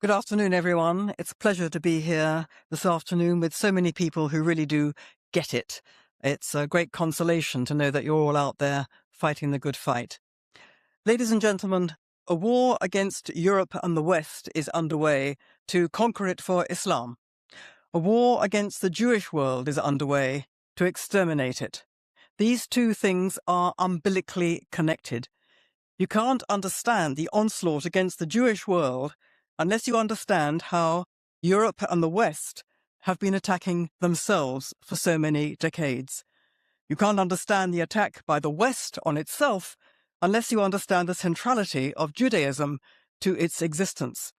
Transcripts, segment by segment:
Good afternoon, everyone. It's a pleasure to be here this afternoon with so many people who really do get it. It's a great consolation to know that you're all out there fighting the good fight. Ladies and gentlemen, a war against Europe and the West is underway to conquer it for Islam. A war against the Jewish world is underway to exterminate it. These two things are umbilically connected. You can't understand the onslaught against the Jewish world unless you understand how Europe and the West have been attacking themselves for so many decades. You can't understand the attack by the West on itself unless you understand the centrality of Judaism to its existence.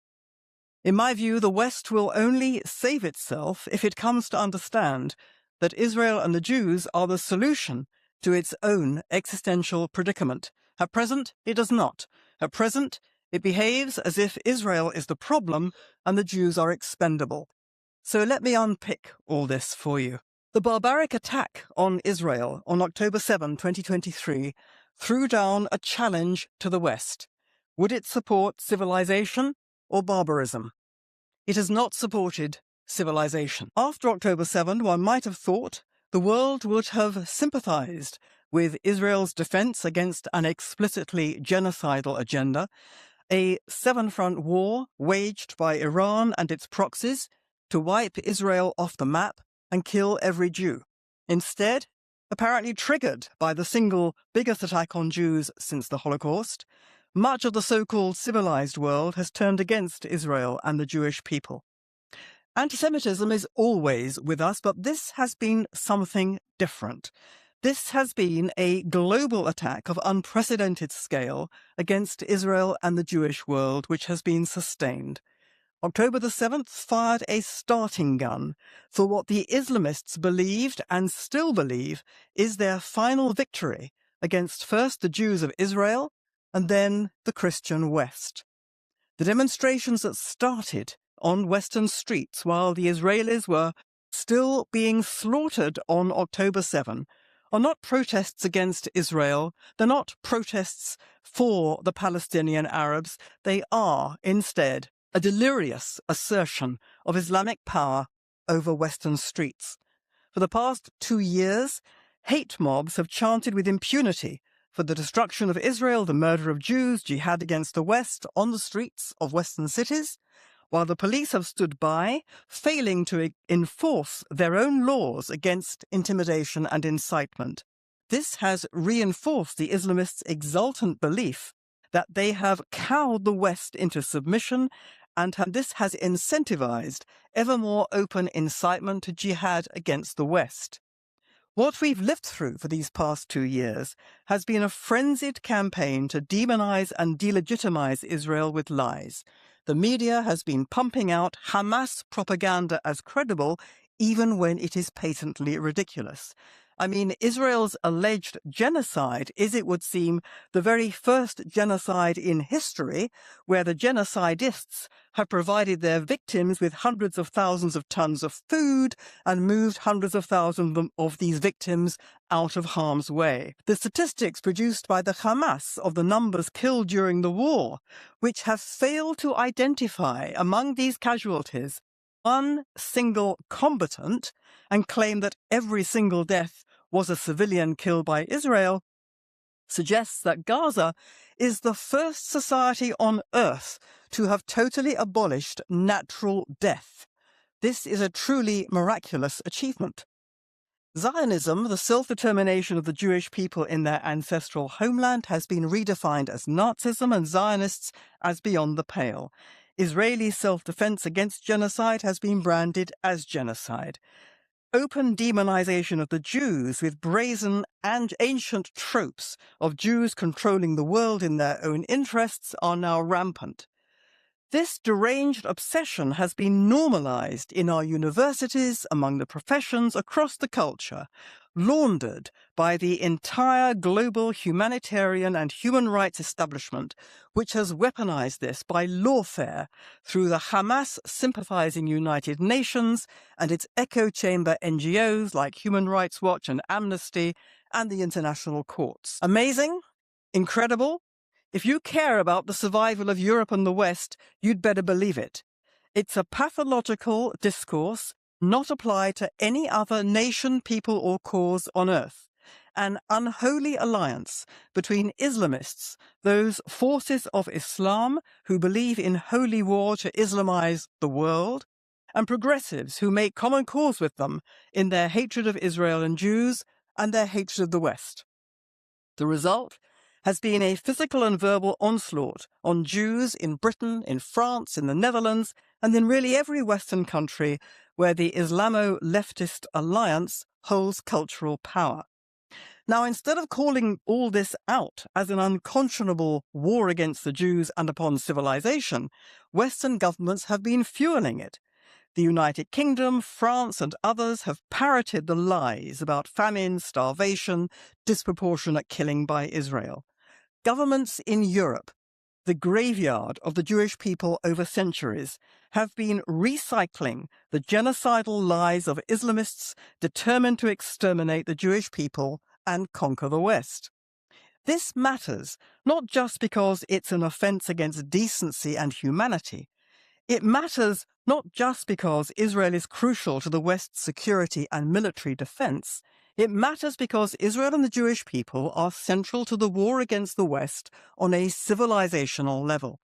In my view, the West will only save itself if it comes to understand that Israel and the Jews are the solution to its own existential predicament. At present, it does not. At present, it behaves as if Israel is the problem and the Jews are expendable. So let me unpick all this for you. The barbaric attack on Israel on October 7, 2023, threw down a challenge to the West. Would it support civilization or barbarism? It has not supported civilization. After October 7, one might have thought the world would have sympathized with Israel's defense against an explicitly genocidal agenda, a seven-front war waged by Iran and its proxies to wipe Israel off the map and kill every Jew. Instead, apparently triggered by the single biggest attack on Jews since the Holocaust, much of the so-called civilized world has turned against Israel and the Jewish people. Anti-Semitism is always with us, but this has been something different. This has been a global attack of unprecedented scale against Israel and the Jewish world, which has been sustained. October the 7th fired a starting gun for what the Islamists believed and still believe is their final victory against first the Jews of Israel and then the Christian West. The demonstrations that started on Western streets while the Israelis were still being slaughtered on October 7 are not protests against Israel. They're not protests for the Palestinian Arabs. They are, instead, a delirious assertion of Islamic power over Western streets. For the past 2 years, hate mobs have chanted with impunity for the destruction of Israel, the murder of Jews, jihad against the West on the streets of Western cities, while the police have stood by, failing to enforce their own laws against intimidation and incitement. This has reinforced the Islamists' exultant belief that they have cowed the West into submission, and this has incentivized ever more open incitement to jihad against the West. What we've lived through for these past 2 years has been a frenzied campaign to demonize and delegitimize Israel with lies. The media has been pumping out Hamas propaganda as credible, even when it is patently ridiculous. I mean, Israel's alleged genocide is, it would seem, the very first genocide in history where the genocidists have provided their victims with hundreds of thousands of tons of food and moved hundreds of thousands of these victims out of harm's way. The statistics produced by the Hamas of the numbers killed during the war, which have failed to identify among these casualties one single combatant and claim that every single death was a civilian killed by Israel, suggests that Gaza is the first society on earth to have totally abolished natural death. This is a truly miraculous achievement. Zionism, the self-determination of the Jewish people in their ancestral homeland, has been redefined as Nazism and Zionists as beyond the pale. Israeli self-defense against genocide has been branded as genocide. Open demonization of the Jews with brazen and ancient tropes of Jews controlling the world in their own interests are now rampant. This deranged obsession has been normalized in our universities, among the professions, across the culture, laundered by the entire global humanitarian and human rights establishment, which has weaponized this by lawfare through the Hamas-sympathizing United Nations and its echo chamber NGOs like Human Rights Watch and Amnesty and the international courts. Amazing? Incredible? If you care about the survival of Europe and the West, you'd better believe it. It's a pathological discourse not applied to any other nation, people, or cause on earth. An unholy alliance between Islamists, those forces of Islam who believe in holy war to Islamize the world, and progressives who make common cause with them in their hatred of Israel and Jews and their hatred of the West. The result has been a physical and verbal onslaught on Jews in Britain, in France, in the Netherlands, and in really every Western country where the Islamo-leftist alliance holds cultural power. Now, instead of calling all this out as an unconscionable war against the Jews and upon civilization, Western governments have been fueling it. The United Kingdom, France, and others have parroted the lies about famine, starvation, disproportionate killing by Israel. Governments in Europe, the graveyard of the Jewish people over centuries, have been recycling the genocidal lies of Islamists determined to exterminate the Jewish people and conquer the West. This matters not just because it's an offense against decency and humanity. It matters not just because Israel is crucial to the West's security and military defense. It matters because Israel and the Jewish people are central to the war against the West on a civilizational level.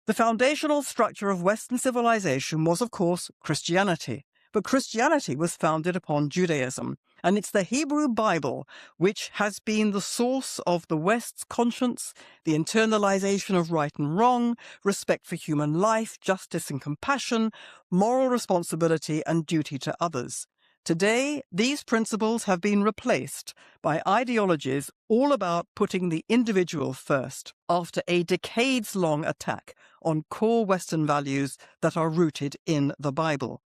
The foundational structure of Western civilization was, of course, Christianity. But Christianity was founded upon Judaism, and it's the Hebrew Bible which has been the source of the West's conscience, the internalization of right and wrong, respect for human life, justice and compassion, moral responsibility and duty to others. Today, these principles have been replaced by ideologies all about putting the individual first after a decades-long attack on core Western values that are rooted in the Bible.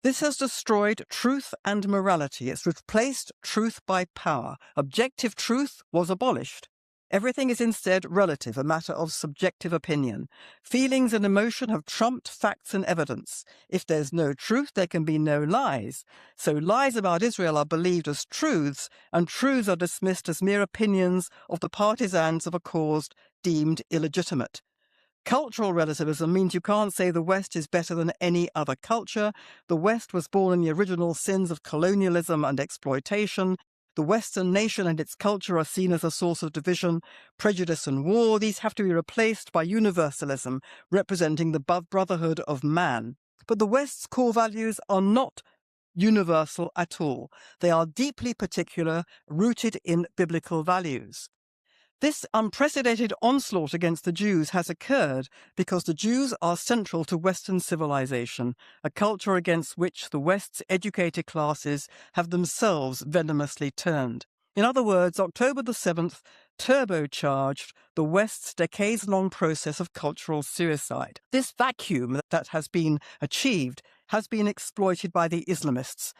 This has destroyed truth and morality. It's replaced truth by power. Objective truth was abolished. Everything is instead relative, a matter of subjective opinion. Feelings and emotion have trumped facts and evidence. If there's no truth, there can be no lies. So lies about Israel are believed as truths, and truths are dismissed as mere opinions of the partisans of a cause deemed illegitimate. Cultural relativism means you can't say the West is better than any other culture. The West was born in the original sins of colonialism and exploitation. The Western nation and its culture are seen as a source of division, prejudice and war. These have to be replaced by universalism, representing the brotherhood of man. But the West's core values are not universal at all. They are deeply particular, rooted in biblical values. This unprecedented onslaught against the Jews has occurred because the Jews are central to Western civilization, a culture against which the West's educated classes have themselves venomously turned. In other words, October the 7th turbocharged the West's decades-long process of cultural suicide. This vacuum that has been achieved has been exploited by the Islamists.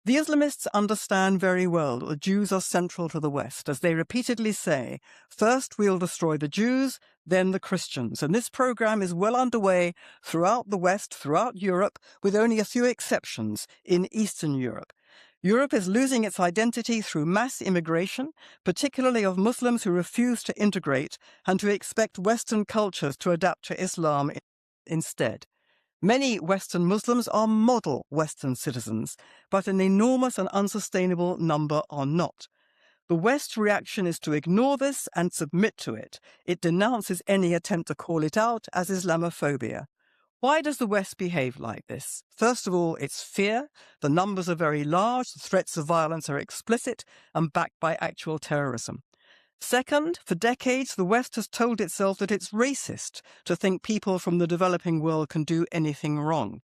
The Islamists understand very well that the Jews are central to the West, as they repeatedly say, first we'll destroy the Jews, then the Christians. And this program is well underway throughout the West, throughout Europe, with only a few exceptions in Eastern Europe. Europe is losing its identity through mass immigration, particularly of Muslims who refuse to integrate and who expect Western cultures to adapt to Islam instead. Many Western Muslims are model Western citizens, but an enormous and unsustainable number are not. The West's reaction is to ignore this and submit to it. It denounces any attempt to call it out as Islamophobia. Why does the West behave like this? First of all, it's fear. The numbers are very large, the threats of violence are explicit and backed by actual terrorism. Second, for decades, the West has told itself that it's racist to think people from the developing world can do anything wrong.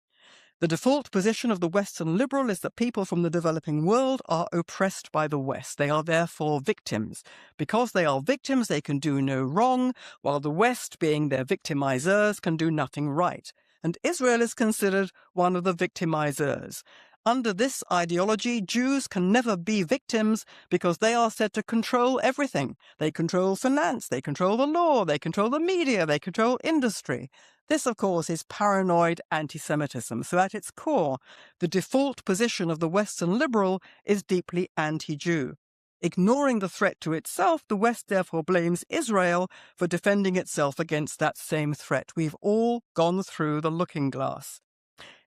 The default position of the Western liberal is that people from the developing world are oppressed by the West. They are therefore victims. Because they are victims, they can do no wrong, while the West, being their victimizers, can do nothing right. And Israel is considered one of the victimizers. Under this ideology, Jews can never be victims because they are said to control everything. They control finance, they control the law, they control the media, they control industry. This, of course, is paranoid anti-Semitism. So at its core, the default position of the Western liberal is deeply anti-Jew. Ignoring the threat to itself, the West therefore blames Israel for defending itself against that same threat. We've all gone through the looking glass.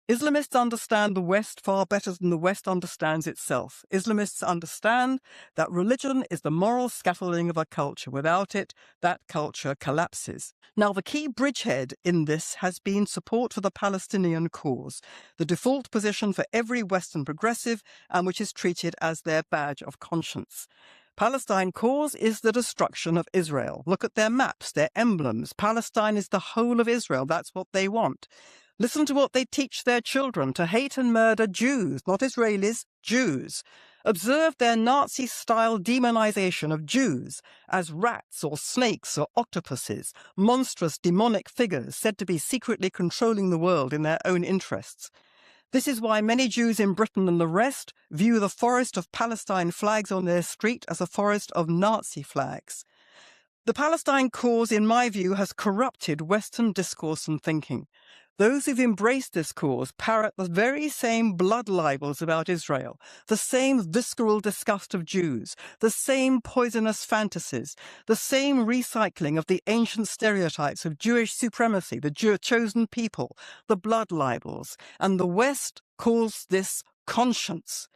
Islamists understand the West far better than the West understands itself. Islamists understand that religion is the moral scaffolding of a culture. Without it, that culture collapses. Now, the key bridgehead in this has been support for the Palestinian cause, the default position for every Western progressive, and which is treated as their badge of conscience. Palestine cause is the destruction of Israel. Look at their maps, their emblems. Palestine is the whole of Israel. That's what they want. Listen to what they teach their children, to hate and murder Jews, not Israelis, Jews. Observe their Nazi-style demonization of Jews as rats or snakes or octopuses, monstrous demonic figures said to be secretly controlling the world in their own interests. This is why many Jews in Britain and the rest view the forest of Palestine flags on their street as a forest of Nazi flags. The Palestine cause, in my view, has corrupted Western discourse and thinking. Those who've embraced this cause parrot the very same blood libels about Israel, the same visceral disgust of Jews, the same poisonous fantasies, the same recycling of the ancient stereotypes of Jewish supremacy, the chosen people, the blood libels, and the West calls this conscience.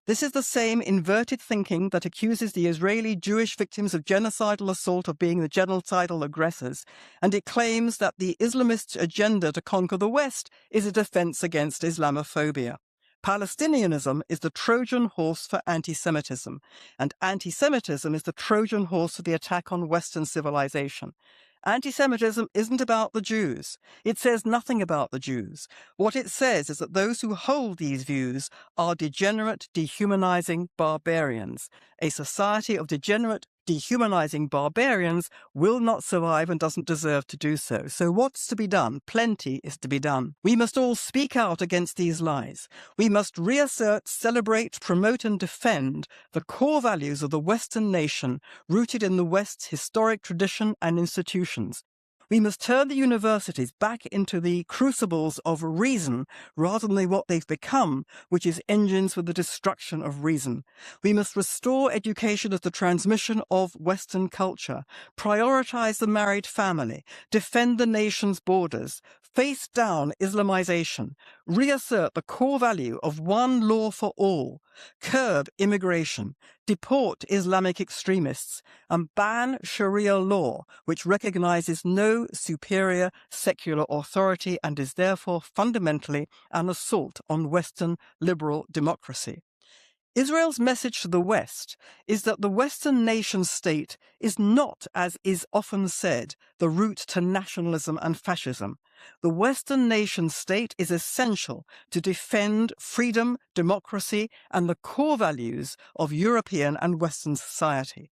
This is the same inverted thinking that accuses the Israeli Jewish victims of genocidal assault of being the genocidal aggressors, and it claims that the Islamist agenda to conquer the West is a defense against Islamophobia. Palestinianism is the Trojan horse for anti-Semitism, and anti-Semitism is the Trojan horse for the attack on Western civilization. Anti-Semitism isn't about the Jews. It says nothing about the Jews. What it says is that those who hold these views are degenerate, dehumanizing barbarians. A society of degenerate, dehumanizing barbarians will not survive and doesn't deserve to do so. So what's to be done? Plenty is to be done. We must all speak out against these lies. We must reassert, celebrate, promote and defend the core values of the Western nation rooted in the West's historic tradition and institutions. We must turn the universities back into the crucibles of reason rather than what they've become, which is engines for the destruction of reason. We must restore education as the transmission of Western culture, prioritize the married family, defend the nation's borders, face down Islamization, reassert the core value of one law for all, curb immigration, deport Islamic extremists, and ban Sharia law, which recognizes no superior secular authority and is therefore fundamentally an assault on Western liberal democracy. Israel's message to the West is that the Western nation-state is not, as is often said, the route to nationalism and fascism. The Western nation-state is essential to defend freedom, democracy, and the core values of European and Western society.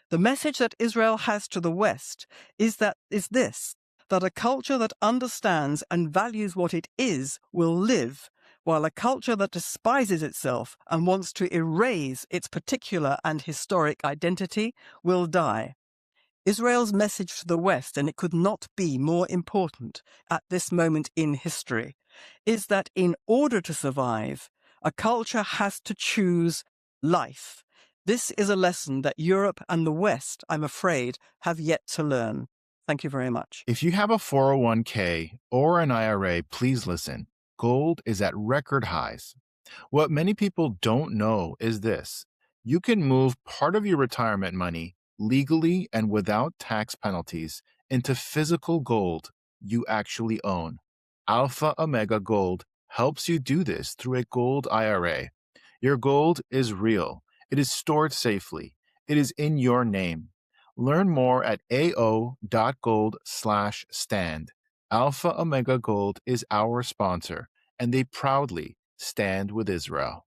The message that Israel has to the West is this, that a culture that understands and values what it is will live, while a culture that despises itself and wants to erase its particular and historic identity will die. Israel's message to the West, and it could not be more important at this moment in history, is that in order to survive, a culture has to choose life. This is a lesson that Europe and the West, I'm afraid, have yet to learn. Thank you very much. If you have a 401k or an IRA, please listen. Gold is at record highs. What many people don't know is this: you can move part of your retirement money legally and without tax penalties into physical gold you actually own. Alpha Omega Gold helps you do this through a gold IRA. Your gold is real. It is stored safely. It is in your name. Learn more at ao.gold/stand. Alpha Omega Gold is our sponsor, and they proudly stand with Israel.